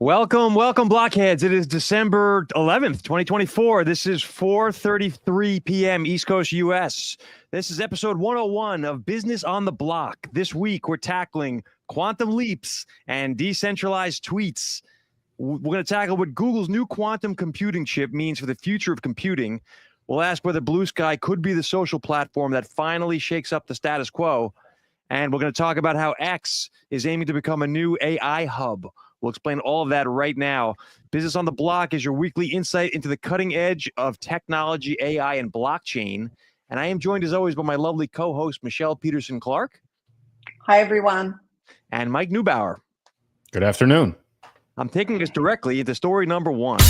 Welcome, blockheads. It is December 11th, 2024. This is 4:33 p.m. East Coast U.S. This is episode 101 of Business on the Block. This week, we're tackling quantum leaps and decentralized tweets. We're going to tackle what Google's new quantum computing chip means for the future of computing. We'll ask whether Bluesky could be the social platform that finally shakes up the status quo. And we're going to talk about how X is aiming to become a new AI hub. We'll explain all of that right now. Business on the Block is your weekly insight into the cutting edge of technology, AI, and blockchain. And I am joined, as always, by my lovely co-host, Michelle Peterson-Clark. Hi, everyone. And Mike Neubauer. Good afternoon. I'm taking us directly into story number one.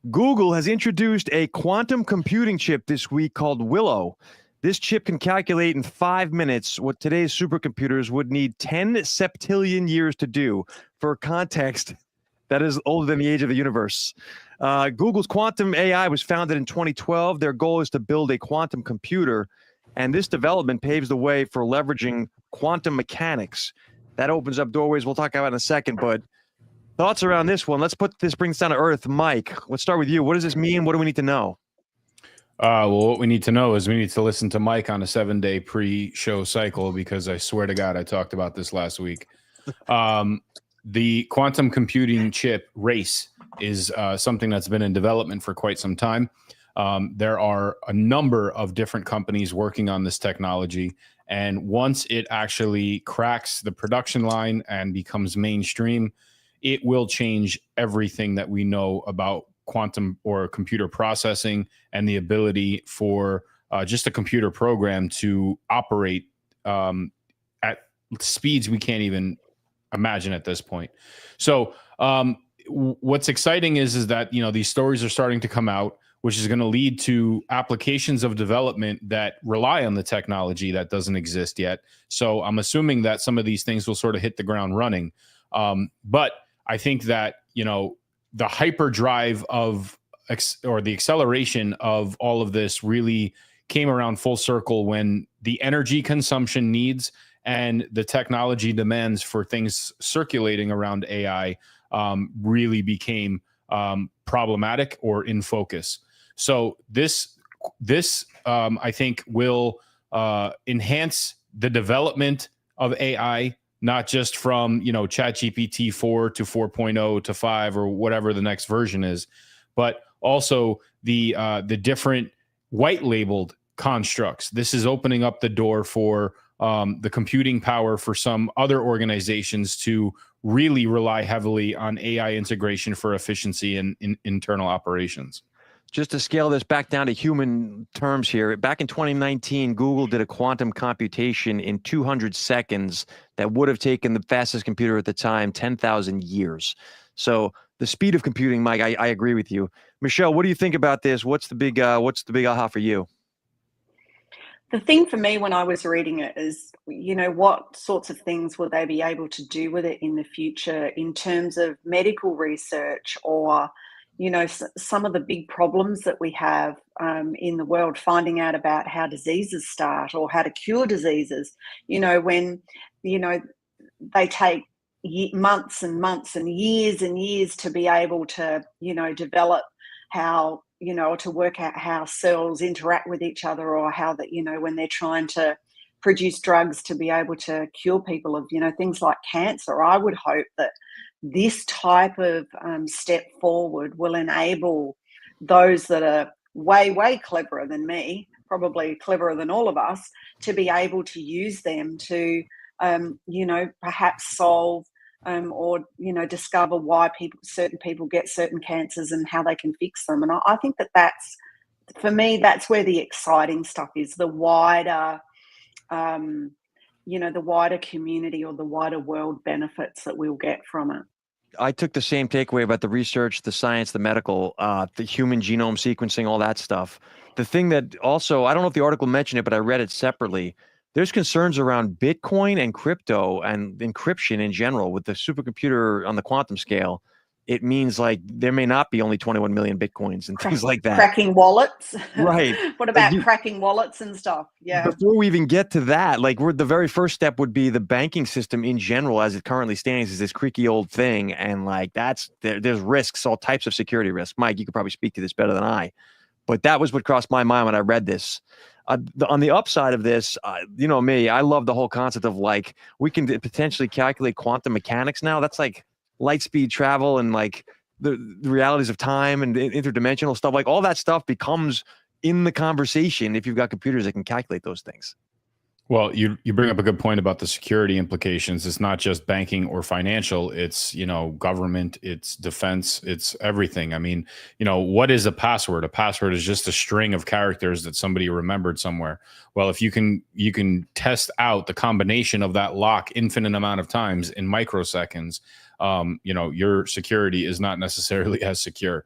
Google has introduced a quantum computing chip this week called Willow. This chip can calculate in 5 minutes what today's supercomputers would need 10 septillion years to do. For context, that is older than the age of the universe. Google's quantum AI was founded in 2012. Their goal is to build a quantum computer, and this development paves the way for leveraging quantum mechanics. That opens up doorways we'll talk about in a second, but thoughts around this one. Let's put this brings down to earth. Mike, let's start with you. What does this mean? What do we need to know? Well, what we need to know is we need to listen to Mike on a 7-day pre-show cycle, because I swear to God, I talked about this last week. The quantum computing chip race is something that's been in development for quite some time. There are a number of different companies working on this technology, and once it actually cracks the production line and becomes mainstream, it will change everything that we know about quantum or computer processing and the ability for just a computer program to operate at speeds we can't even imagine at this point. So what's exciting is that, you know, these stories are starting to come out, which is going to lead to applications of development that rely on the technology that doesn't exist yet. So I'm assuming that some of these things will sort of hit the ground running. But I think that, you know, the hyperdrive of or the acceleration of all of this really came around full circle when the energy consumption needs and the technology demands for things circulating around AI really became problematic or in focus. So this I think will enhance the development of AI, not just from, you know, ChatGPT 4 to 4.0 to 5 or whatever the next version is, but also the different white labeled constructs. This is opening up the door for the computing power for some other organizations to really rely heavily on AI integration for efficiency and in internal operations. Just to scale this back down to human terms here, back in 2019, Google did a quantum computation in 200 seconds that would have taken the fastest computer at the time 10,000 years. So the speed of computing, Mike, I agree with you. Michelle, what do you think about this? What's the big aha for you? The thing for me when I was reading it is, you know, what sorts of things will they be able to do with it in the future in terms of medical research or, you know, some of the big problems that we have in the world, finding out about how diseases start or how to cure diseases, you know, when, you know, they take months and months and years to be able to, you know, develop how, you know, to work out how cells interact with each other, or how that, you know, when they're trying to produce drugs to be able to cure people of, you know, things like cancer. I would hope that this type of step forward will enable those that are way cleverer than me, probably cleverer than all of us, to be able to use them to, you know, perhaps solve or, you know, discover why certain people get certain cancers and how they can fix them. And I think that's, for me, that's where the exciting stuff is, the wider, you know, the wider community or the wider world benefits that we'll get from it. I took the same takeaway about the research, the science, the medical, the human genome sequencing, all that stuff. The thing that also, I don't know if the article mentioned it, but I read it separately. There's concerns around Bitcoin and crypto and encryption in general with the supercomputer on the quantum scale. it means like there may not be only 21 million Bitcoins and things like that. Cracking wallets. Right. What about cracking wallets and stuff? Yeah. Before we even get to that, like the very first step would be the banking system in general, as it currently stands, is this creaky old thing. And like there's risks, all types of security risks. Mike, you could probably speak to this better than I. But that was what crossed my mind when I read this. On the upside of this, you know me, I love the whole concept of like we can potentially calculate quantum mechanics now. That's like light speed travel and like the realities of time and interdimensional stuff. Like all that stuff becomes in the conversation if you've got computers that can calculate those things. Well, you bring up a good point about the security implications. It's not just banking or financial. It's, government, it's defense, it's everything. I mean, what is a password? A password is just a string of characters that somebody remembered somewhere. Well, if you can test out the combination of that lock infinite amount of times in microseconds, your security is not necessarily as secure.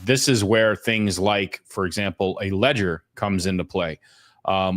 This is where things like, for example, a ledger comes into play.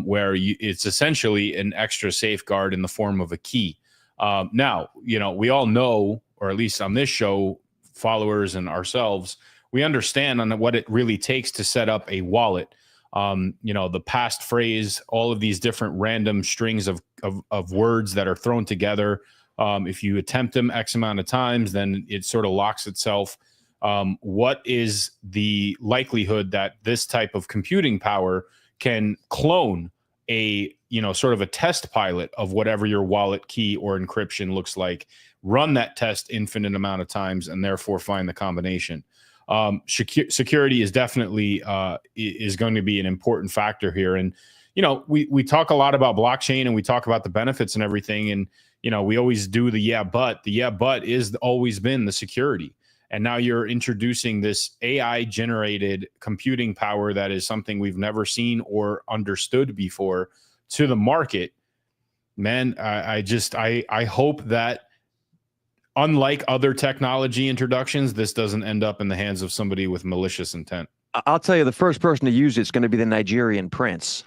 Where it's essentially an extra safeguard in the form of a key. Now, we all know, or at least on this show, followers and ourselves, we understand on what it really takes to set up a wallet. The past phrase, all of these different random strings of words that are thrown together. If you attempt them X amount of times, then it sort of locks itself. What is the likelihood that this type of computing power can clone a, sort of a test pilot of whatever your wallet key or encryption looks like, run that test infinite amount of times, and therefore find the combination? Security is definitely is going to be an important factor here. And, we talk a lot about blockchain and we talk about the benefits and everything. And, we always do the but is always been the security. And now you're introducing this AI generated computing power that is something we've never seen or understood before to the market. Man, I hope that unlike other technology introductions, this doesn't end up in the hands of somebody with malicious intent. I'll tell you, the first person to use it's going to be the Nigerian prince.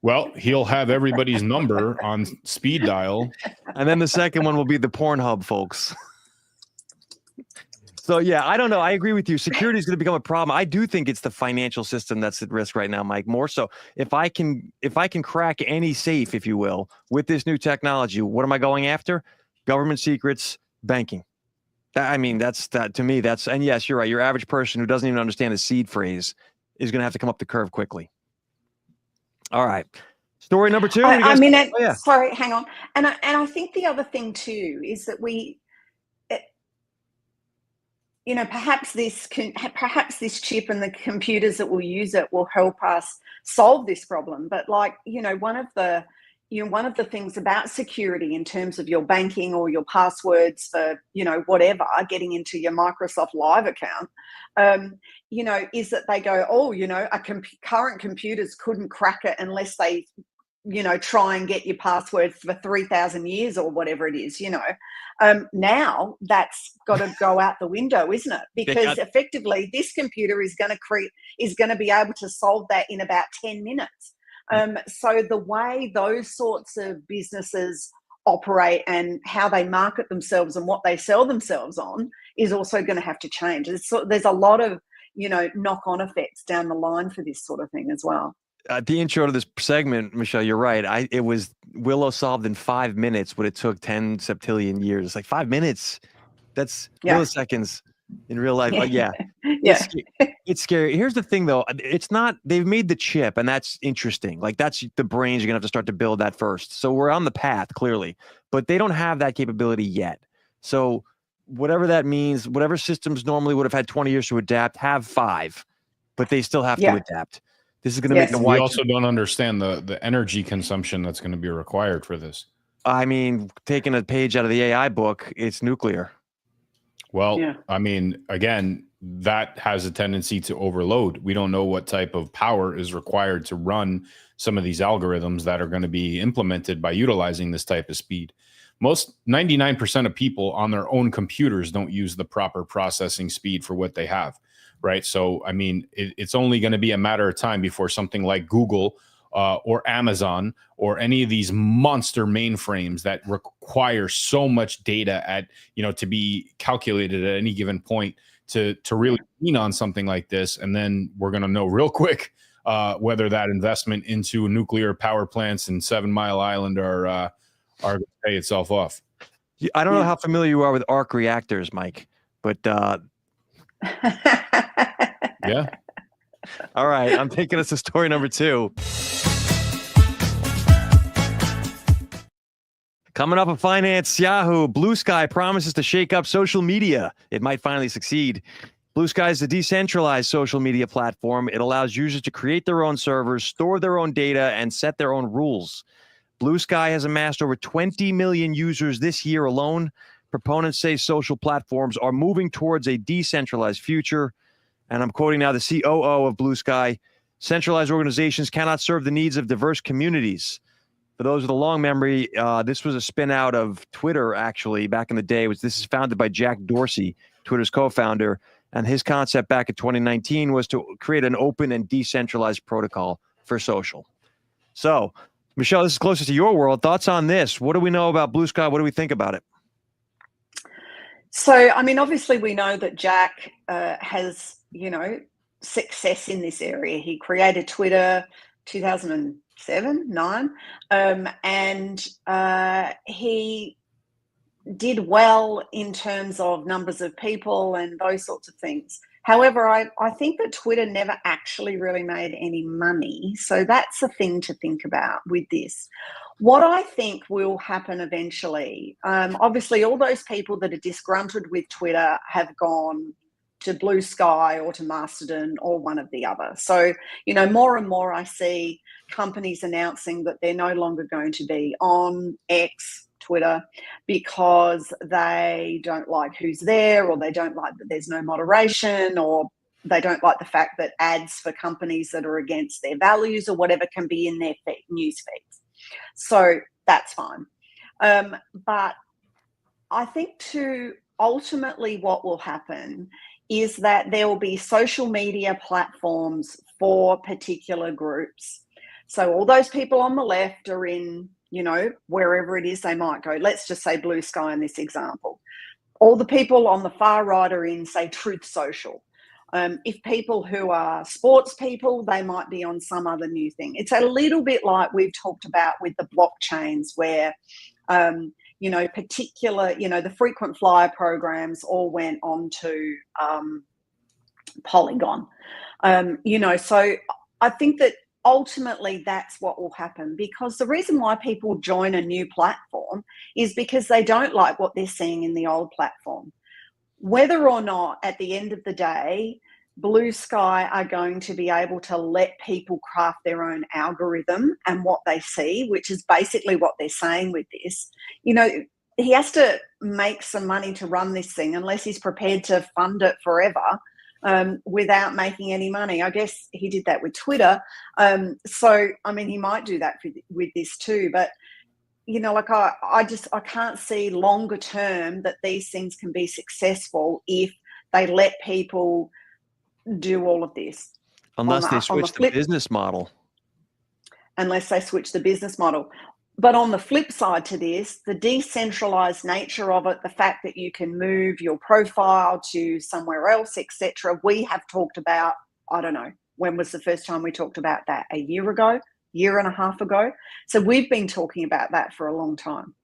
Well, he'll have everybody's number on speed dial. And then the second one will be the Pornhub folks. So, yeah, I don't know. I agree with you. Security is going to become a problem. I do think it's the financial system that's at risk right now, Mike. More so, if I can crack any safe, if you will, with this new technology, what am I going after? Government secrets, banking. That's to me. And yes, you're right. Your average person who doesn't even understand the seed phrase is going to have to come up the curve quickly. All right. Story number 2. Sorry, hang on. And I think the other thing too is that perhaps this chip and the computers that will use it will help us solve this problem. But one of the things about security in terms of your banking or your passwords for, whatever, getting into your Microsoft Live account, is that they go, current computers couldn't crack it unless they, try and get your password for 3,000 years or whatever it is, now that's got to go out the window, isn't it? Because effectively this computer is going to be able to solve that in about 10 minutes. So the way those sorts of businesses operate and how they market themselves and what they sell themselves on is also going to have to change. There's a lot of, knock-on effects down the line for this sort of thing as well. The intro to this segment, Michelle, you're right. It was Willow solved in 5 minutes what it took 10 septillion years. It's like 5 minutes. That's milliseconds in real life. But yeah. It's scary. Here's the thing, though. It's not. They've made the chip, and that's interesting. Like that's the brains you're gonna have to start to build that first. So we're on the path clearly, but they don't have that capability yet. So whatever that means, whatever systems normally would have had 20 years to adapt, have 5, but they still have to adapt. This is going to make the We also don't understand the energy consumption that's going to be required for this. I mean, taking a page out of the AI book, it's nuclear. Well, I mean, again, that has a tendency to overload. We don't know what type of power is required to run some of these algorithms that are going to be implemented by utilizing this type of speed. 99% of people on their own computers don't use the proper processing speed for what they have. Right. So, I mean, it's only going to be a matter of time before something like Google or Amazon or any of these monster mainframes that require so much data to be calculated at any given point to really lean on something like this. And then we're going to know real quick whether that investment into nuclear power plants in 7 Mile Island are going to pay itself off. I don't know how familiar you are with arc reactors, Mike, but yeah. All right, I'm taking us to story number 2. Coming up in finance, Yahoo, Bluesky promises to shake up social media. It might finally succeed. Bluesky is a decentralized social media platform. It allows users to create their own servers, store their own data, and set their own rules. Bluesky has amassed over 20 million users this year alone. Proponents say social platforms are moving towards a decentralized future. And I'm quoting now the COO of Bluesky. Centralized organizations cannot serve the needs of diverse communities. For those with a long memory, this was a spin out of Twitter, actually, back in the day. This is founded by Jack Dorsey, Twitter's co-founder. And his concept back in 2019 was to create an open and decentralized protocol for social. So, Michelle, this is closer to your world. Thoughts on this? What do we know about Bluesky? What do we think about it? So, I mean, obviously we know that Jack has, success in this area. He created Twitter 2007, 9, and he did well in terms of numbers of people and those sorts of things. However, I think that Twitter never actually really made any money. So that's a thing to think about with this. What I think will happen eventually, obviously all those people that are disgruntled with Twitter have gone to Bluesky or to Mastodon or one of the other. So, more and more I see companies announcing that they're no longer going to be on X, Twitter, because they don't like who's there, or they don't like that there's no moderation, or they don't like the fact that ads for companies that are against their values or whatever can be in their news feeds. So that's fine. But I think ultimately what will happen is that there will be social media platforms for particular groups. So all those people on the left are in, wherever it is they might go. Let's just say Bluesky in this example. All the people on the far right are in, say, Truth Social. If people who are sports people, they might be on some other new thing. It's a little bit like we've talked about with the blockchains where, the frequent flyer programs all went on to Polygon. So I think that ultimately that's what will happen, because the reason why people join a new platform is because they don't like what they're seeing in the old platform. Whether or not at the end of the day, Bluesky are going to be able to let people craft their own algorithm and what they see, which is basically what they're saying with this. He has to make some money to run this thing unless he's prepared to fund it forever without making any money. I guess he did that with Twitter. So, I mean, he might do that with this too. But, I can't see longer term that these things can be successful if they let people do all of this. Unless they switch the business model. Unless they switch the business model. But on the flip side to this, the decentralized nature of it, the fact that you can move your profile to somewhere else, etc. We have talked about, I don't know, when was the first time we talked about that? A year ago? Year and a half ago? So we've been talking about that for a long time.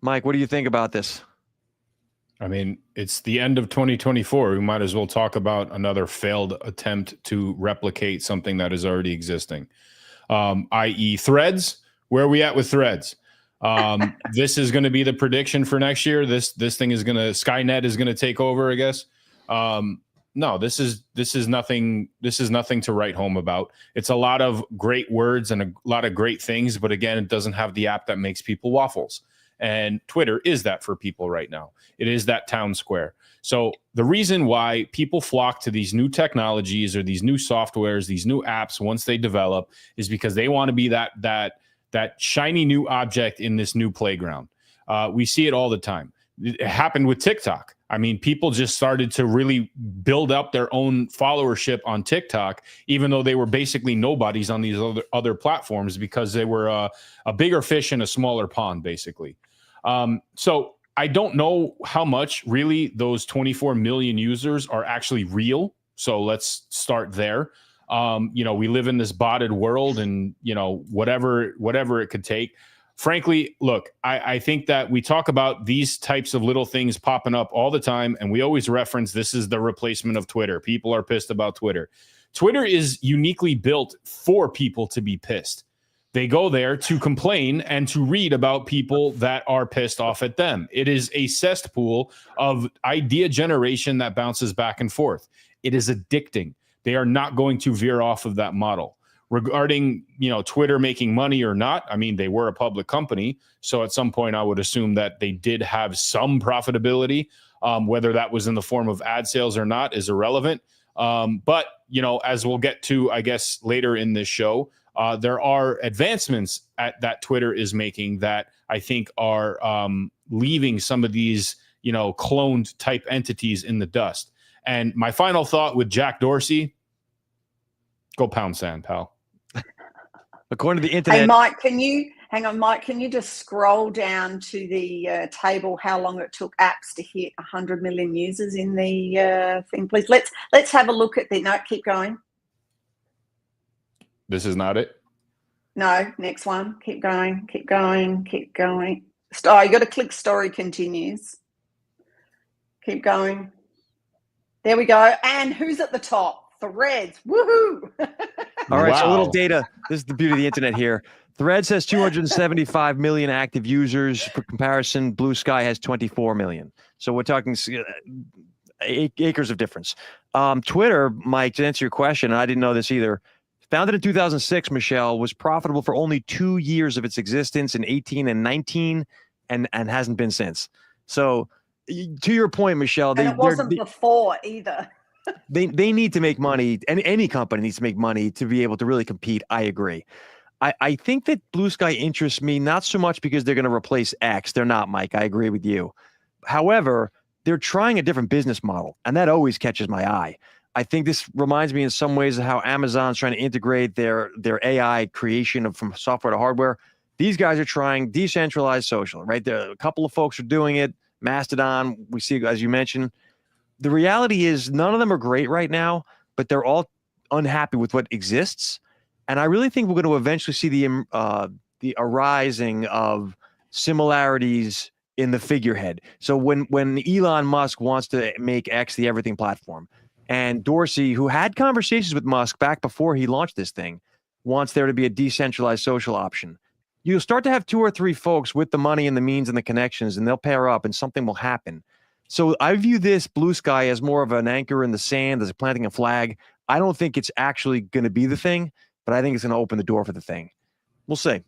Mike, what do you think about this? I mean, it's the end of 2024. We might as well talk about another failed attempt to replicate something that is already existing, i.e. Threads. Where are we at with Threads? This is going to be the prediction for next year. This thing is going to, Skynet is going to take over, I guess. No, this is nothing. This is nothing to write home about. It's a lot of great words and a lot of great things, but again, it doesn't have the app that makes people waffles. And Twitter is that for people right now. It is that town square. So the reason why people flock to these new technologies or these new softwares, these new apps, once they develop, is because they want to be that shiny new object in this new playground. We see it all the time. It happened with TikTok. I mean, people just started to really build up their own followership on TikTok, even though they were basically nobodies on these other platforms, because they were a bigger fish in a smaller pond, basically. So I don't know how much really those 24 million users are actually real. So let's start there. We live in this botted world, and whatever it could take. Frankly, look, I think that we talk about these types of little things popping up all the time, and we always reference this is the replacement of Twitter. People are pissed about Twitter. Twitter is uniquely built for people to be pissed. They go there to complain and to read about people that are pissed off at them. It is a cesspool of idea generation that bounces back and forth. It is addicting. They are not going to veer off of that model. Regarding, Twitter making money or not, I mean, they were a public company. So at some point, I would assume that they did have some profitability. Whether that was in the form of ad sales or not is irrelevant. But, as we'll get to, I guess, later in this show, there are advancements that Twitter is making that I think are leaving some of these, cloned type entities in the dust. And my final thought with Jack Dorsey, go pound sand, pal. According to the internet. Hey, Mike, Mike, can you just scroll down to the table how long it took apps to hit 100 million users in the thing, please? Let's have a look at the, no, keep going. This is not it? No, next one. Keep going, keep going, keep going. Oh, you got to click story continues. Keep going. There we go. And who's at the top? Threads. Woohoo! All right, so a little Wow. data. This is the beauty of the internet here. Threads has 275 million active users. For comparison, Bluesky has 24 million. So we're talking acres of difference. Twitter, Mike, to answer your question, and I didn't know this either, founded in 2006, Michelle, was profitable for only 2 years of its existence in 18 and 19 and hasn't been since. So to your point, Michelle, And it wasn't before either. They need to make money, and any company needs to make money to be able to really compete. I agree. I think that Bluesky interests me not so much because they're going to replace X. They're not, Mike. I agree with you. However, they're trying a different business model, and that always catches my eye. I think this reminds me in some ways of how Amazon's trying to integrate their AI creation from software to hardware. These guys are trying decentralized social, right? A couple of folks are doing it. Mastodon, we see, as you mentioned. The reality is none of them are great right now, but they're all unhappy with what exists. And I really think we're going to eventually see the arising of similarities in the figurehead. So when Elon Musk wants to make X the everything platform, and Dorsey, who had conversations with Musk back before he launched this thing, wants there to be a decentralized social option, you'll start to have 2 or 3 folks with the money and the means and the connections, and they'll pair up and something will happen. So I view this Bluesky as more of an anchor in the sand, as planting a flag. I don't think it's actually going to be the thing, but I think it's going to open the door for the thing. We'll see.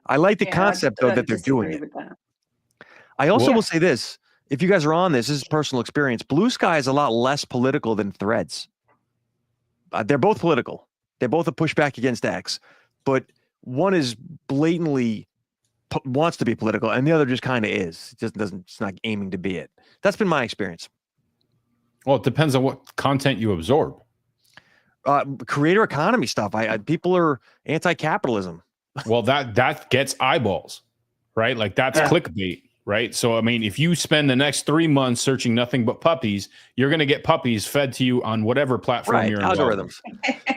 I like the concept, though, that they're doing it. I also will say this. If you guys are on this is personal experience. Bluesky is a lot less political than Threads. They're both political. They're both a pushback against X. But one is blatantly wants to be political, and the other just kind of is. It just doesn't. It's not aiming to be it. That's been my experience. Well, it depends on what content you absorb. Creator economy stuff. People are anti-capitalism. Well, that gets eyeballs, right? Like that's clickbait, right? So I mean, if you spend the next 3 months searching nothing but puppies, you're going to get puppies fed to you on whatever platform you're involved algorithms.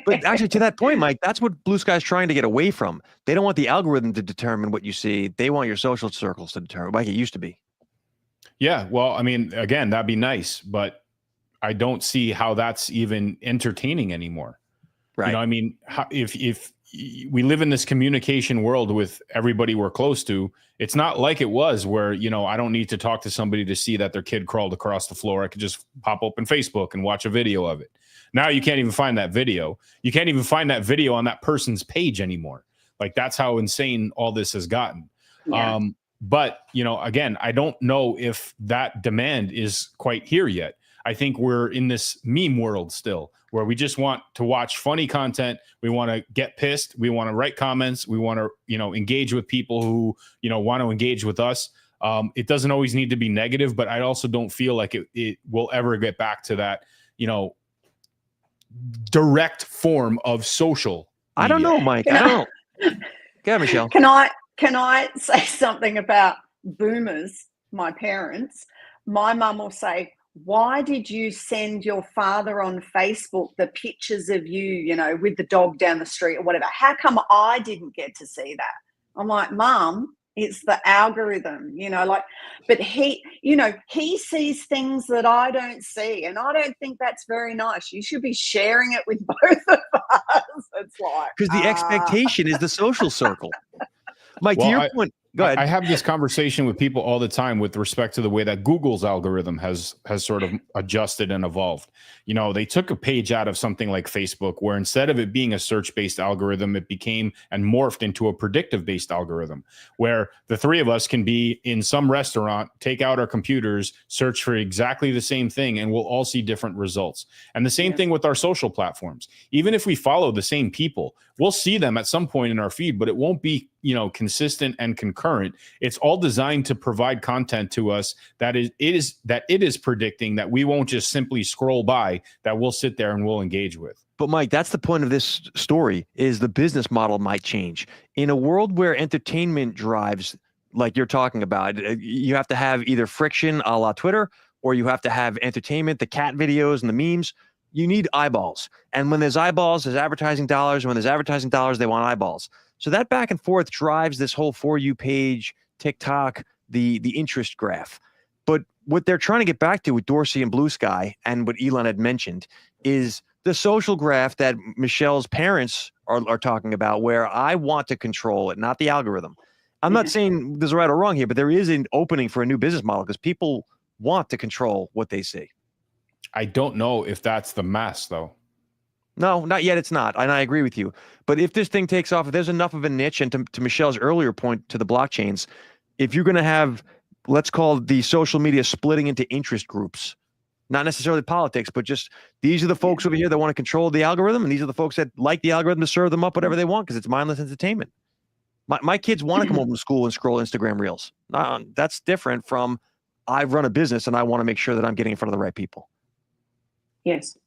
But actually, to that point, Mike, that's what Bluesky is trying to get away from. They don't want the algorithm to determine what you see. They want your social circles to determine, like it used to be. Yeah. Well, I mean, again, that'd be nice, but I don't see how that's even entertaining anymore. Right. I mean, if we live in this communication world with everybody we're close to, it's not like it was where, I don't need to talk to somebody to see that their kid crawled across the floor. I could just pop open Facebook and watch a video of it. Now you can't even find that video. You can't even find that video on that person's page anymore. Like that's how insane all this has gotten. Yeah. But, again, I don't know if that demand is quite here yet. I think we're in this meme world still where we just want to watch funny content. We want to get pissed. We want to write comments. We want to, engage with people who, want to engage with us. It doesn't always need to be negative, but I also don't feel like it will ever get back to that, direct form of social media. I don't know, Mike. I don't know. Go ahead, Michelle. Can I say something about boomers, my parents? My mum will say, why did you send your father on Facebook the pictures of you, with the dog down the street or whatever? How come I didn't get to see that? I'm like, Mum, it's the algorithm, but he sees things that I don't see. And I don't think that's very nice. You should be sharing it with both of us. It's like, because the expectation is the social circle. Mike, to your point, go ahead. I have this conversation with people all the time with respect to the way that Google's algorithm has sort of adjusted and evolved. They took a page out of something like Facebook, where instead of it being a search-based algorithm, it became and morphed into a predictive-based algorithm, where the three of us can be in some restaurant, take out our computers, search for exactly the same thing, and we'll all see different results. And the same thing with our social platforms. Even if we follow the same people, we'll see them at some point in our feed, but it won't be consistent and concurrent. It's all designed to provide content to us that it is predicting that we won't just simply scroll by, that we'll sit there and we'll engage with. But Mike, that's the point of this story, is the business model might change. In a world where entertainment drives, like you're talking about, you have to have either friction a la Twitter, or you have to have entertainment, the cat videos and the memes. You need eyeballs. And when there's eyeballs, there's advertising dollars. And when there's advertising dollars, they want eyeballs. So that back and forth drives this whole For You page, TikTok, the interest graph. But what they're trying to get back to with Dorsey and Bluesky, and what Elon had mentioned, is the social graph that Michelle's parents are talking about, where I want to control it, not the algorithm. I'm not saying there's a right or wrong here, but there is an opening for a new business model because people want to control what they see. I don't know if that's the mass, though. No, not yet. It's not. And I agree with you. But if this thing takes off, if there's enough of a niche, and to Michelle's earlier point to the blockchains, if you're going to have, let's call the social media splitting into interest groups, not necessarily politics, but just these are the folks over here that want to control the algorithm, and these are the folks that like the algorithm to serve them up whatever they want because it's mindless entertainment. My kids want to come home from school and scroll Instagram reels. That's different from I run a business and I want to make sure that I'm getting in front of the right people. Yes.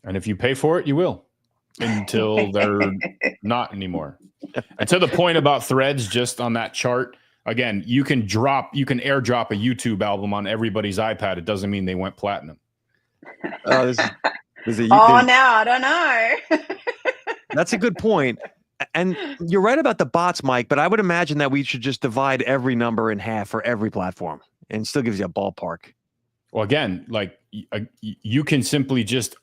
And if you pay for it, you will, until they're not anymore. And to the point about threads, just on that chart, again, you can airdrop a YouTube album on everybody's iPad. It doesn't mean they went platinum. Now I don't know. That's a good point. And you're right about the bots, Mike, but I would imagine that we should just divide every number in half for every platform, and it still gives you a ballpark. Well, again, like you can simply just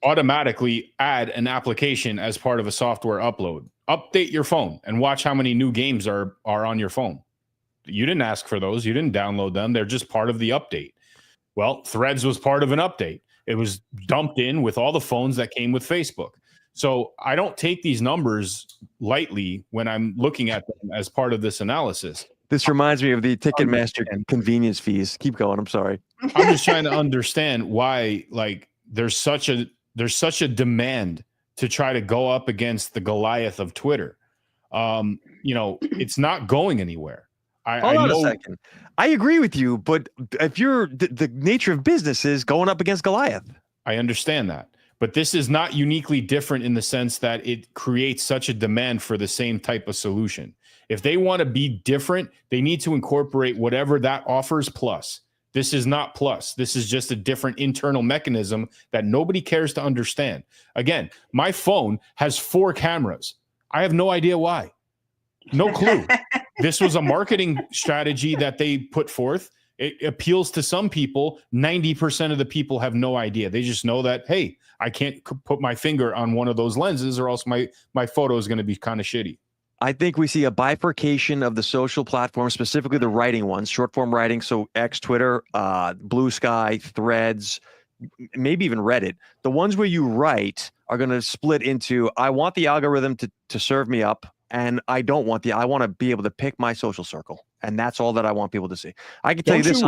automatically add an application as part of a software upload. Update your phone and watch how many new games are on your phone. You didn't ask for those. You didn't download them. They're just part of the update. Well, Threads was part of an update. It was dumped in with all the phones that came with Facebook. So I don't take these numbers lightly when I'm looking at them as part of this analysis. This reminds me of the Ticketmaster convenience fees. Keep going. I'm sorry. I'm just trying to understand why, like, there's such a demand to try to go up against the Goliath of Twitter. It's not going anywhere. Hold on a second. I agree with you, but if you're the nature of business is going up against Goliath. I understand that. But this is not uniquely different in the sense that it creates such a demand for the same type of solution. If they want to be different, they need to incorporate whatever that offers plus. This is not plus. This is just a different internal mechanism that nobody cares to understand. Again, my phone has 4 cameras. I have no idea why. No clue. This was a marketing strategy that they put forth. It appeals to some people. 90% of the people have no idea. They just know that, hey, I can't put my finger on one of those lenses or else my photo is going to be kind of shitty. I think we see a bifurcation of the social platforms, specifically the writing ones, short form writing. So X, Twitter, Bluesky, Threads, maybe even Reddit. The ones where you write are going to split into, I want the algorithm to serve me up, and I don't want I want to be able to pick my social circle. And that's all that I want people to see. I can tell you this.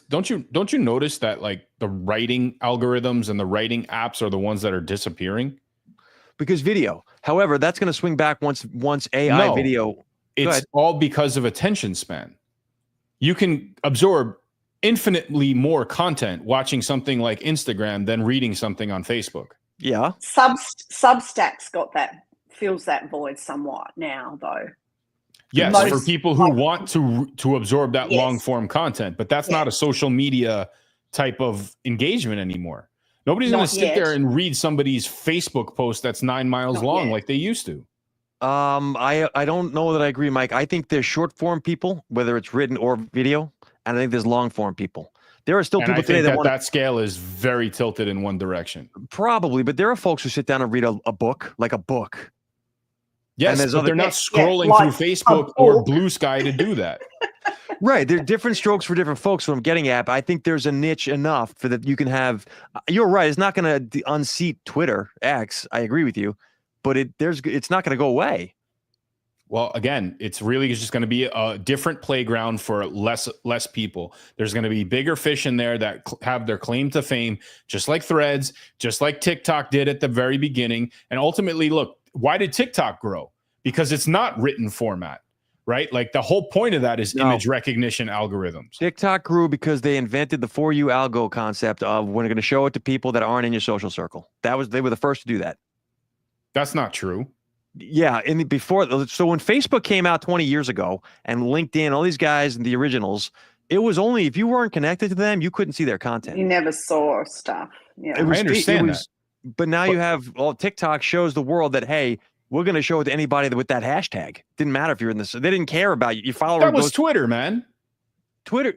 Don't you notice that, like, the writing algorithms and the writing apps are the ones that are disappearing? Because video. However, that's going to swing back once AI video. It's all because of attention span. you can absorb infinitely more content watching something like Instagram than reading something on Facebook. Yeah. Substack's fills that void somewhat now, though. Yes, for people who want to absorb that long form content, but that's not a social media type of engagement anymore. Nobody's going to sit there and read somebody's Facebook post that's 9 miles long like they used to. I don't know that I agree, Mike. I think there's short form people, whether it's written or video, and I think there's long form people. There are still people today that scale is very tilted in one direction. Probably, but there are folks who sit down and read a book, like a book. Yes, but they're not scrolling through Facebook or Bluesky to do that. Right. There are different strokes for different folks. What I'm getting at, I think there's a niche enough for that you can have. You're right. It's not going to unseat Twitter, X. I agree with you, but it's not going to go away. Well, again, it's really just going to be a different playground for less people. There's going to be bigger fish in there that have their claim to fame, just like Threads, just like TikTok did at the very beginning. And ultimately, look, why did TikTok grow? Because it's not written format, right? Like the whole point of that is image recognition algorithms. TikTok grew because they invented the For You algo concept of we're going to show it to people that aren't in your social circle. They were the first to do that. That's not true. Yeah, so when Facebook came out 20 years ago and LinkedIn, all these guys and the originals, it was only if you weren't connected to them, you couldn't see their content. You never saw stuff. Yeah, I understand that. But now you have TikTok shows the world that, hey, we're going to show it to anybody with that hashtag. Didn't matter if you're in this. They didn't care about you. Your follower. That was Twitter, man. Twitter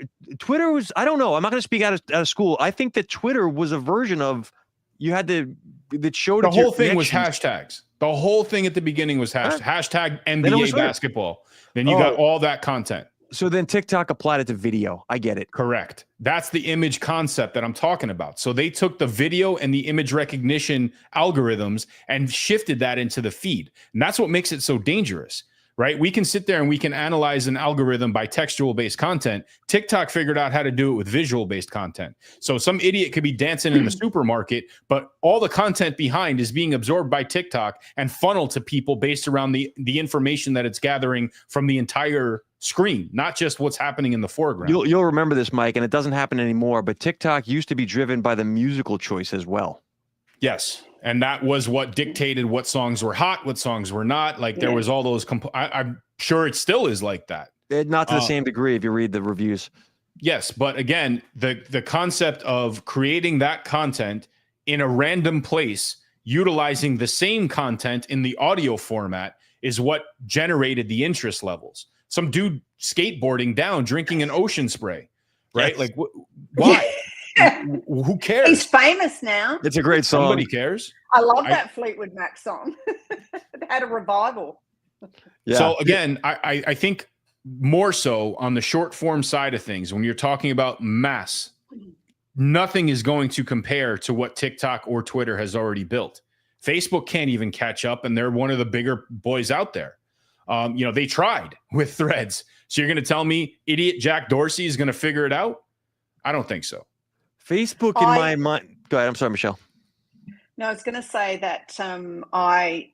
was, I don't know. I'm not going to speak out of school. I think that Twitter was a version of that showed the whole thing was hashtags. The whole thing at the beginning was hashtag NBA basketball. Then you got all that content. So then TikTok applied it to video. I get it. Correct. That's the image concept that I'm talking about. So they took the video and the image recognition algorithms and shifted that into the feed. And that's what makes it so dangerous, right? We can sit there and we can analyze an algorithm by textual based content. TikTok figured out how to do it with visual based content. So some idiot could be dancing in the supermarket, but all the content behind is being absorbed by TikTok and funneled to people based around the information that it's gathering from the entire screen, not just what's happening in the foreground. You'll remember this, Mike, and it doesn't happen anymore, but TikTok used to be driven by the musical choice as well. Yes. And that was what dictated what songs were hot, what songs were not. Like there was all those, I'm sure it still is like that. Not to the same degree if you read the reviews. Yes. But again, the concept of creating that content in a random place, utilizing the same content in the audio format is what generated the interest levels. Some dude skateboarding down, drinking an ocean spray, right? Like why? Who cares? He's famous now. It's a great song. Somebody cares. I love that Fleetwood Mac song. It had a revival. Yeah. So again, I think more so on the short form side of things, when you're talking about mass, nothing is going to compare to what TikTok or Twitter has already built. Facebook can't even catch up, and they're one of the bigger boys out there. They tried with Threads. So you're going to tell me idiot Jack Dorsey is going to figure it out? I don't think so. Facebook in my mind. Go ahead. I'm sorry, Michelle. No, I was going to say that I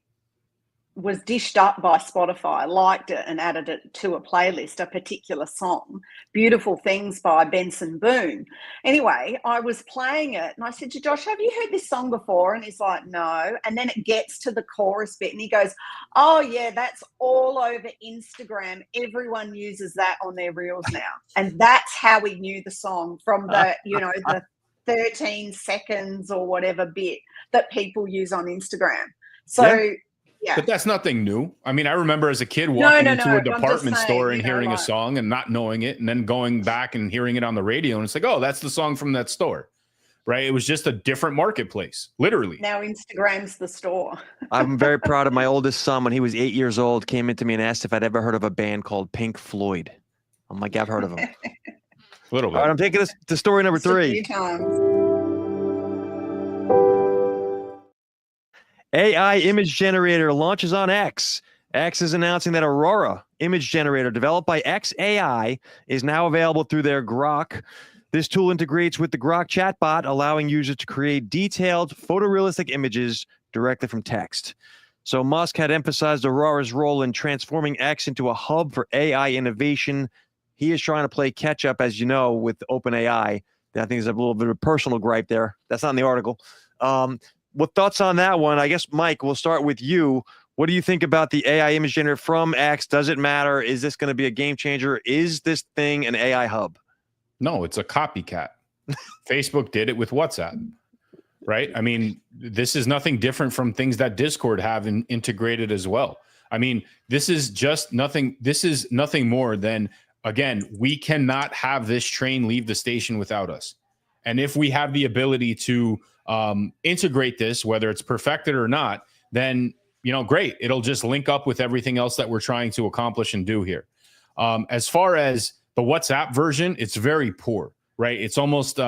was dished up by Spotify, liked it and added it to a playlist, a particular song, Beautiful Things by Benson Boone. Anyway, I was playing it and I said to Josh, have you heard this song before? And he's like, no. And then it gets to the chorus bit and he goes, oh yeah, that's all over Instagram. Everyone uses that on their reels now. And that's how we knew the song from the 13 seconds or whatever bit that people use on Instagram. So yeah. But that's nothing new. I mean, I remember as a kid walking into a department store and hearing a song and not knowing it, and then going back and hearing it on the radio, and it's like, oh, that's the song from that store, right? It was just a different marketplace, literally. Now Instagram's the store. I'm very proud of my oldest son. When he was 8 years old, came into me and asked if I'd ever heard of a band called Pink Floyd. I'm like, I've heard of them. A little bit. All right, I'm taking this to story number 3. A few times. AI image generator launches on X. X is announcing that Aurora image generator developed by XAI is now available through their Grok. This tool integrates with the Grok chatbot, allowing users to create detailed photorealistic images directly from text. So Musk had emphasized Aurora's role in transforming X into a hub for AI innovation. he is trying to play catch up, as you know, with OpenAI. I think there's a little bit of a personal gripe there. That's not in the article. What thoughts on that one? I guess, Mike, we'll start with you. What do you think about the AI image generator from X? Does it matter? Is this going to be a game changer? Is this thing an AI hub? No, it's a copycat. Facebook did it with WhatsApp, right? I mean, this is nothing different from things that Discord have integrated as well. I mean, this is just nothing. This is nothing more than, again, we cannot have this train leave the station without us. And if we have the ability to integrate this, whether it's perfected or not, then, great. It'll just link up with everything else that we're trying to accomplish and do here. As far as the WhatsApp version, it's very poor, right? It's almost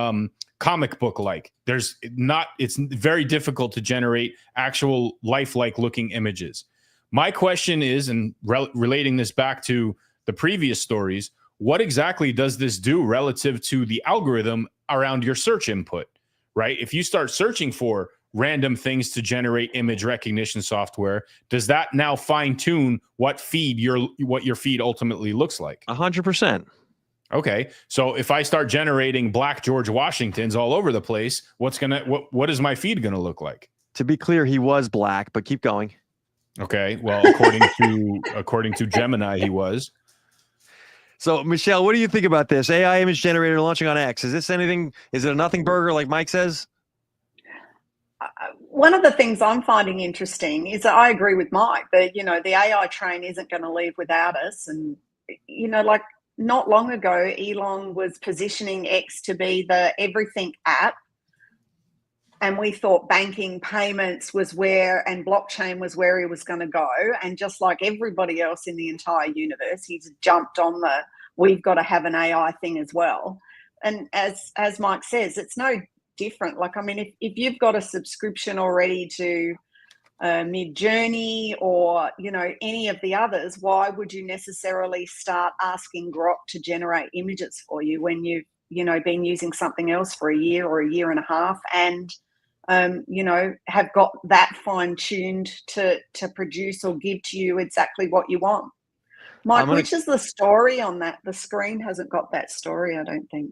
comic book like. It's very difficult to generate actual lifelike looking images. My question is, and relating this back to the previous stories, what exactly does this do relative to the algorithm around your search input, right? If you start searching for random things to generate image recognition software, does that now fine tune what your feed ultimately looks like? 100%. Okay. So if I start generating black George Washingtons all over the place, what is my feed going to look like? To be clear, he was black, but keep going. Okay. Well, according to Gemini, he was. So, Michelle, what do you think about this AI image generator launching on X? Is it a nothing burger like Mike says? One of the things I'm finding interesting is that I agree with Mike that, the AI train isn't going to leave without us. And, like not long ago, Elon was positioning X to be the everything app. And we thought banking, payments was and blockchain was where he was going to go. And just like everybody else in the entire universe, he's jumped on we've got to have an AI thing as well. And as Mike says, it's no different. Like, I mean, if you've got a subscription already to Midjourney or, any of the others, why would you necessarily start asking Grok to generate images for you when you've, been using something else for a year or a year and a half and, have got that fine-tuned to produce or give to you exactly what you want? Mike, which is the story on that? The screen hasn't got that story, I don't think.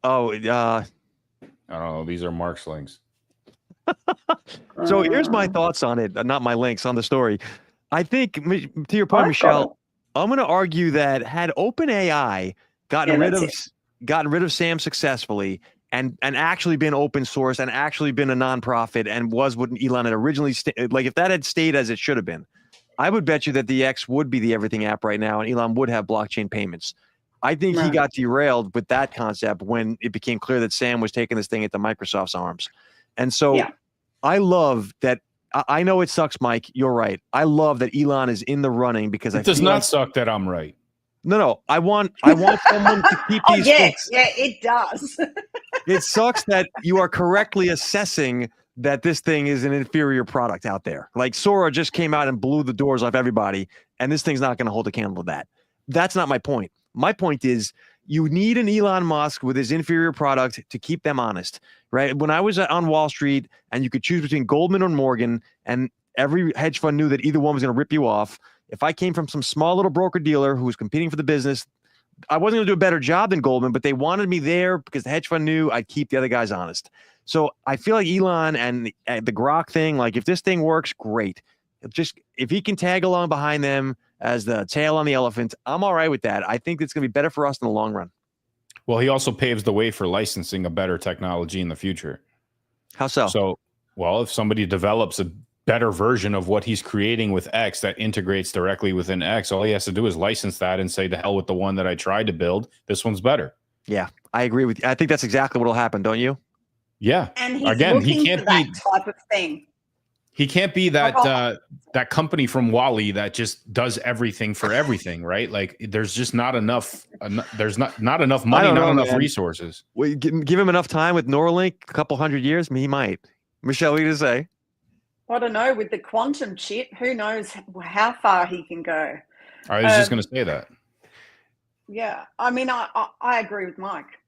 Oh, I don't know. These are Marc's links. So here's my thoughts on it, not my links on the story. I think, to your point, Michelle, I'm going to argue that had OpenAI gotten rid of Sam successfully and actually been open source and actually been a nonprofit and was what Elon had originally if that had stayed as it should have been, I would bet you that the X would be the everything app right now and Elon would have blockchain payments. I think he got derailed with that concept when it became clear that Sam was taking this thing into Microsoft's arms. And so I love that. I know it sucks, Mike. You're right. I love that Elon is in the running because it does not suck that I'm right. No. I want someone to keep these. Yes, it does. It sucks that you are correctly assessing that this thing is an inferior product out there. Like Sora just came out and blew the doors off everybody, and this thing's not going to hold a candle to that. That's not my point. My point is you need an Elon Musk with his inferior product to keep them honest, right? When I was on Wall Street and you could choose between Goldman or Morgan, and every hedge fund knew that either one was going to rip you off. If I came from some small little broker dealer who was competing for the business, I wasn't going to do a better job than Goldman, but they wanted me there because the hedge fund knew I'd keep the other guys honest. So I feel like Elon and the Grok thing, like if this thing works, great. If he can tag along behind them as the tail on the elephant, I'm all right with that. I think it's going to be better for us in the long run. Well, he also paves the way for licensing a better technology in the future. How so? So, well, if somebody develops a better version of what he's creating with X that integrates directly within X, all he has to do is license that and say, to hell with the one that I tried to build. This one's better. Yeah, I agree with you. I think that's exactly what will happen, don't you? Yeah. And he's looking for that type of thing. He can't be that that company from Wall-E that just does everything for everything, right? Like there's just not enough. There's not enough money, not enough resources. Well, give him enough time with Neuralink, a couple hundred years, he might. Michelle, what do you say? I don't know. With the quantum chip, who knows how far he can go. I was just going to say that. Yeah, I mean, I agree with Mike.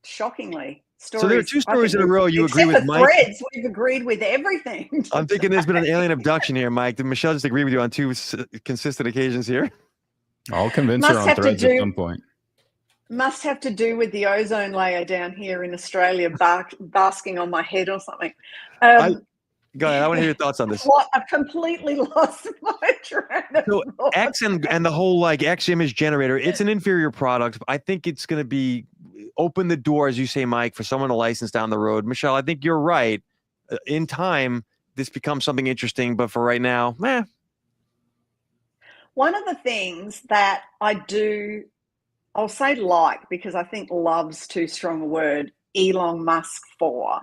Shockingly. Stories. So there are two stories in a row you agree with Mike. Threads, we've agreed with everything. I'm thinking there's been an alien abduction here, Mike. Did Michelle just agree with you on two consistent occasions here? I'll convince her on Threads at some point. Must have to do with the ozone layer down here in Australia basking on my head or something. Go ahead. I want to hear your thoughts on this. What? I've completely lost my train of thought. X and the whole like X image generator, it's an inferior product. I think it's going to be open the door, as you say, Mike, for someone to license down the road. Michelle, I think you're right. In time, this becomes something interesting, but for right now, One of the things that I'll say because I think love's too strong a word, Elon Musk for,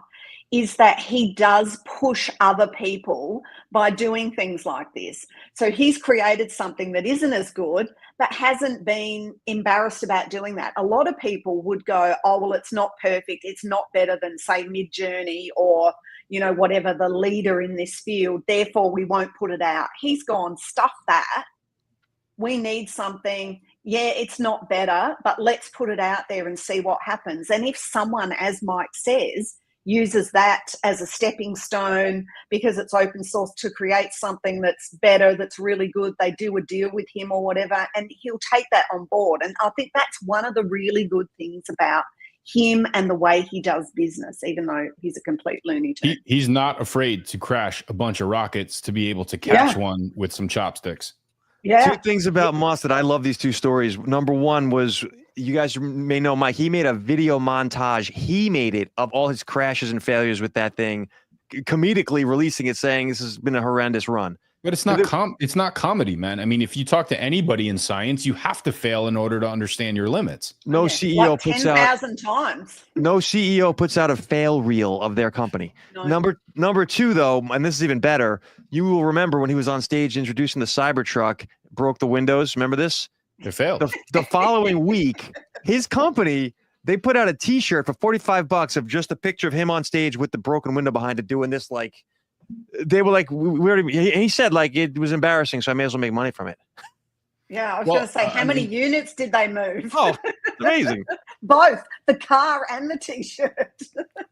is that he does push other people by doing things like this. So he's created something that isn't as good, but hasn't been embarrassed about doing that. A lot of people would go, oh, well, it's not perfect. It's not better than, say, Midjourney or, whatever the leader in this field. Therefore, we won't put it out. He's gone, stuff that. We need something. Yeah, it's not better, but let's put it out there and see what happens. And if someone, as Mike says, uses that as a stepping stone because it's open source to create something that's better, that's really good, they do a deal with him or whatever, and he'll take that on board. And I think that's one of the really good things about him and the way he does business, even though he's a complete loony tune. He's not afraid to crash a bunch of rockets to be able to catch one with some chopsticks. Yeah. Two things about Musk that I love these two stories. Number one was, you guys may know, Mike, he made a video montage. He made it of all his crashes and failures with that thing, comedically releasing it, saying this has been a horrendous run. But it's not it's not comedy, man. I mean, if you talk to anybody in science, you have to fail in order to understand your limits. No CEO like puts 10,000 times. No CEO puts out a fail reel of their company. No. Number two, though, and this is even better, you will remember when he was on stage introducing the Cybertruck, broke the windows. Remember this? It failed. The following week, his company, they put out a T-shirt for $45 of just a picture of him on stage with the broken window behind it, doing this like. They were like, he said like it was embarrassing, so I may as well make money from it. Yeah, I was going to say, how many units did they move? Oh, amazing. Both the car and the T-shirt.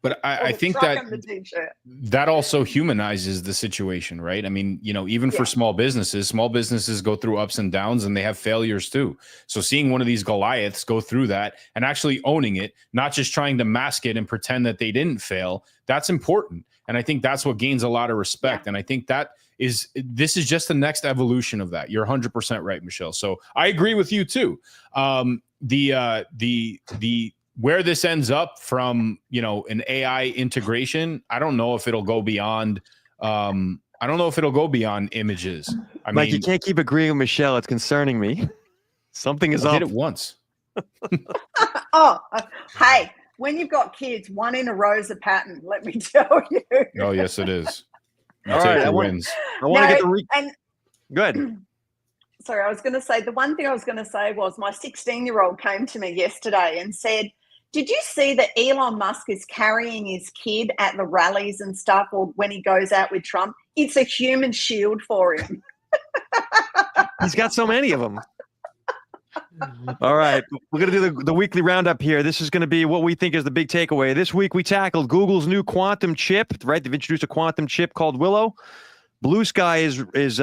But I think that also humanizes the situation, right? I mean, even for small businesses go through ups and downs and they have failures too. So seeing one of these Goliaths go through that and actually owning it, not just trying to mask it and pretend that they didn't fail, that's important. And I think that's what gains a lot of respect. And I think this is just the next evolution of that. You're 100% right, Michelle. So I agree with you too. The where this ends up from, an AI integration, I don't know if it'll go beyond. I don't know if it'll go beyond images. I mean, you can't keep agreeing with Michelle. It's concerning me. Something is up. I did it once. Hey. When you've got kids, one in a row is a pattern, let me tell you. Oh, yes, it is. All right, I want to get the Good. Sorry, I was going to say, the one thing I was going to say was my 16-year-old came to me yesterday and said, did you see that Elon Musk is carrying his kid at the rallies and stuff, or when he goes out with Trump? It's a human shield for him. He's got so many of them. All right, we're going to do the weekly roundup here. This is going to be what we think is the big takeaway. This week we tackled Google's new quantum chip, right? They've introduced a quantum chip called Willow. Bluesky is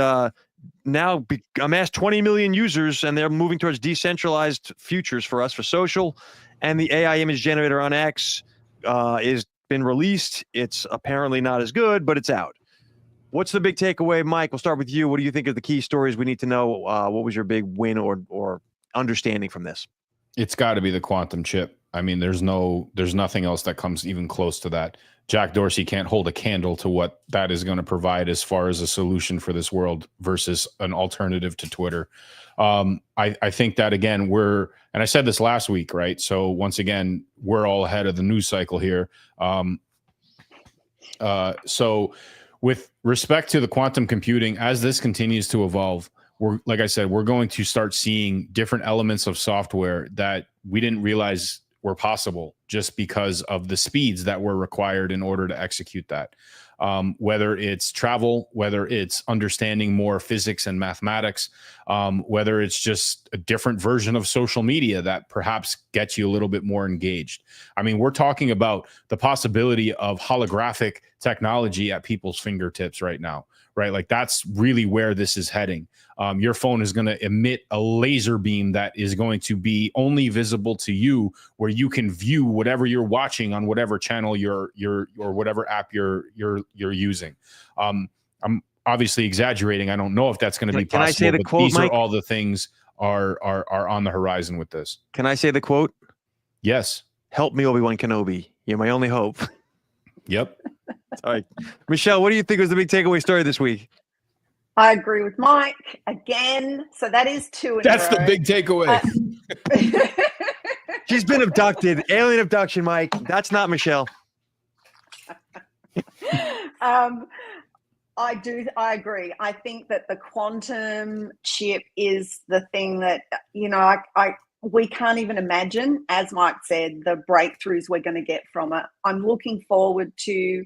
now amassed 20 million users, and they're moving towards decentralized futures for us for social. And the AI image generator on X is been released. It's apparently not as good, but it's out. What's the big takeaway, Mike? We'll start with you. What do you think are the key stories we need to know? What was your big win or understanding from this? It's got to be the quantum chip. I mean, there's nothing else that comes even close to that. Jack Dorsey can't hold a candle to what that is going to provide as far as a solution for this world versus an alternative to Twitter. I think that, again, and I said this last week, right? So once again, we're all ahead of the news cycle here. So with respect to the quantum computing, as this continues to evolve, like I said, we're going to start seeing different elements of software that we didn't realize were possible just because of the speeds that were required in order to execute that. Whether it's travel, whether it's understanding more physics and mathematics, whether it's just a different version of social media that perhaps gets you a little bit more engaged. I mean, we're talking about the possibility of holographic technology at people's fingertips right now, right? Like that's really where this is heading. Your phone is going to emit a laser beam that is going to be only visible to you, where you can view whatever you're watching on whatever channel you're or whatever app you're using. I'm obviously exaggerating. I don't know if that's going to be possible. Can I say the but quote, these Mike? are all the things are on the horizon with this. Can I say the quote? Yes. Help me, Obi-Wan Kenobi. You're my only hope. Yep. All right. Michelle, what do you think was the big takeaway story this week? I agree with Mike again. So that is 2 in That's a the row. big takeaway. She's been abducted. Alien abduction, Mike. That's not Michelle. I agree. I think that the quantum chip is the thing that, we can't even imagine, as Mike said, the breakthroughs we're going to get from it. I'm looking forward to,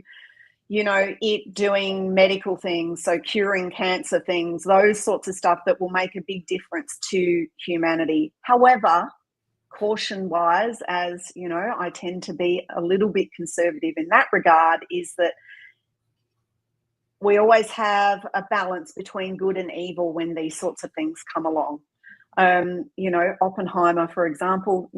it doing medical things, so curing cancer things, those sorts of stuff that will make a big difference to humanity. However, caution-wise, as I tend to be a little bit conservative in that regard, is that we always have a balance between good and evil when these sorts of things come along. Oppenheimer, for example,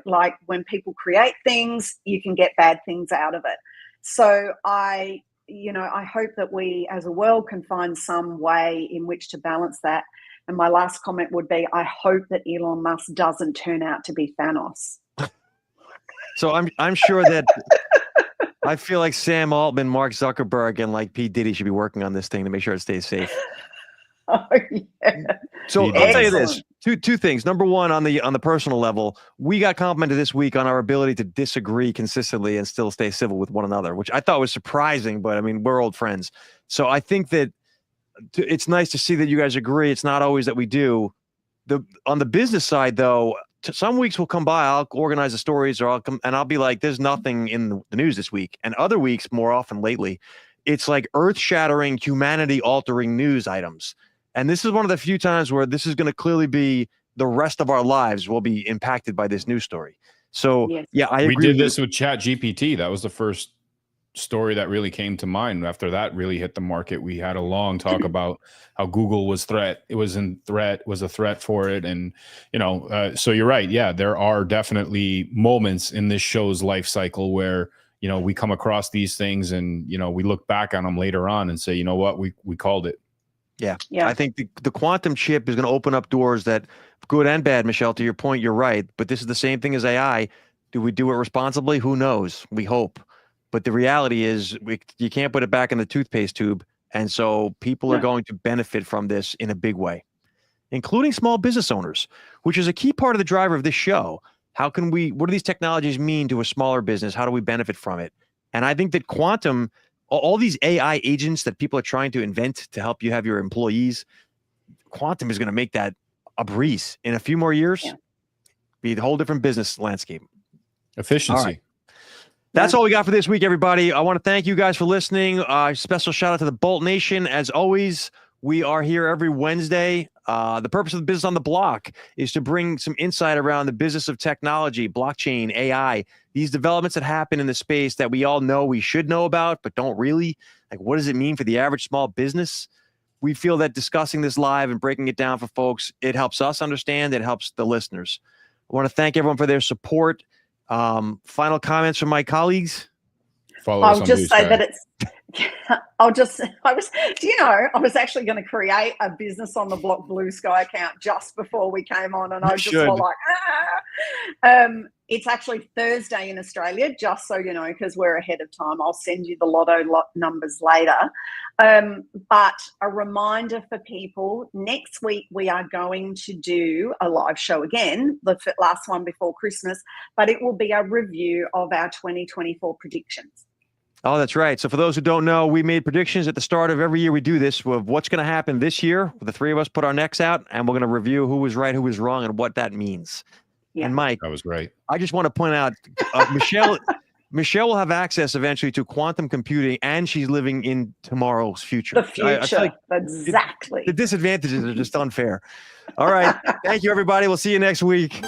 like when people create things, you can get bad things out of it. So I hope that we as a world can find some way in which to balance that. And my last comment would be, I hope that Elon Musk doesn't turn out to be Thanos. So I'm sure that I feel like Sam Altman, Mark Zuckerberg, and like Pete Diddy should be working on this thing to make sure it stays safe. Oh, yeah. So Excellent. I'll tell you this: two things. Number one, on the personal level, we got complimented this week on our ability to disagree consistently and still stay civil with one another, which I thought was surprising. But I mean, we're old friends, so I think that it's nice to see that you guys agree. It's not always that we do. On the business side, though, some weeks will come by, I'll organize the stories, or I'll be like, "There's nothing in the news this week," and other weeks, more often lately, it's like earth-shattering, humanity-altering news items. And this is one of the few times where this is going to clearly be the rest of our lives will be impacted by this news story. So, yes. Yeah, I agree. We did this with Chat-GPT. That was the first story that really came to mind. After that really hit the market, we had a long talk about how Google was a threat for it. And, so you're right. Yeah, there are definitely moments in this show's life cycle where, we come across these things and, we look back on them later on and say, you know what, we called it. Yeah. I think the quantum chip is going to open up doors that, good and bad, Michelle, to your point, you're right. But this is the same thing as AI. Do we do it responsibly? Who knows? We hope. But the reality is you can't put it back in the toothpaste tube. And so people are going to benefit from this in a big way, including small business owners, which is a key part of the driver of this show. What do these technologies mean to a smaller business? How do we benefit from it? And I think that quantum, all these AI agents that people are trying to invent to help you have your employees, quantum is going to make that a breeze in a few more years. Yeah. Be a whole different business landscape. Efficiency. All right. That's all we got for this week, everybody. I want to thank you guys for listening. Special shout out to the Bolt Nation. As always, we are here every Wednesday. The purpose of the Business on the Block is to bring some insight around the business of technology, blockchain, AI, these developments that happen in the space that we all know we should know about, but don't really. Like, what does it mean for the average small business? We feel that discussing this live and breaking it down for folks, it helps us understand, it helps the listeners. I want to thank everyone for their support. Final comments from my colleagues. I'll just say that it's, I was actually going to create a Business on the Block Bluesky account just before we came on, and I was just like, it's actually Thursday in Australia, just so you know, because we're ahead of time. I'll send you the lotto numbers later. But a reminder for people, next week we are going to do a live show again, the last one before Christmas, but it will be a review of our 2024 predictions. Oh, that's right. So for those who don't know, we made predictions at the start of every year we do this of what's going to happen this year. The three of us put our necks out, and we're going to review who was right, who was wrong, and what that means. Yeah. And Mike, that was great. I just want to point out, Michelle will have access eventually to quantum computing, and she's living in tomorrow's future. The future, I feel like exactly. The disadvantages are just unfair. All right. Thank you, everybody. We'll see you next week.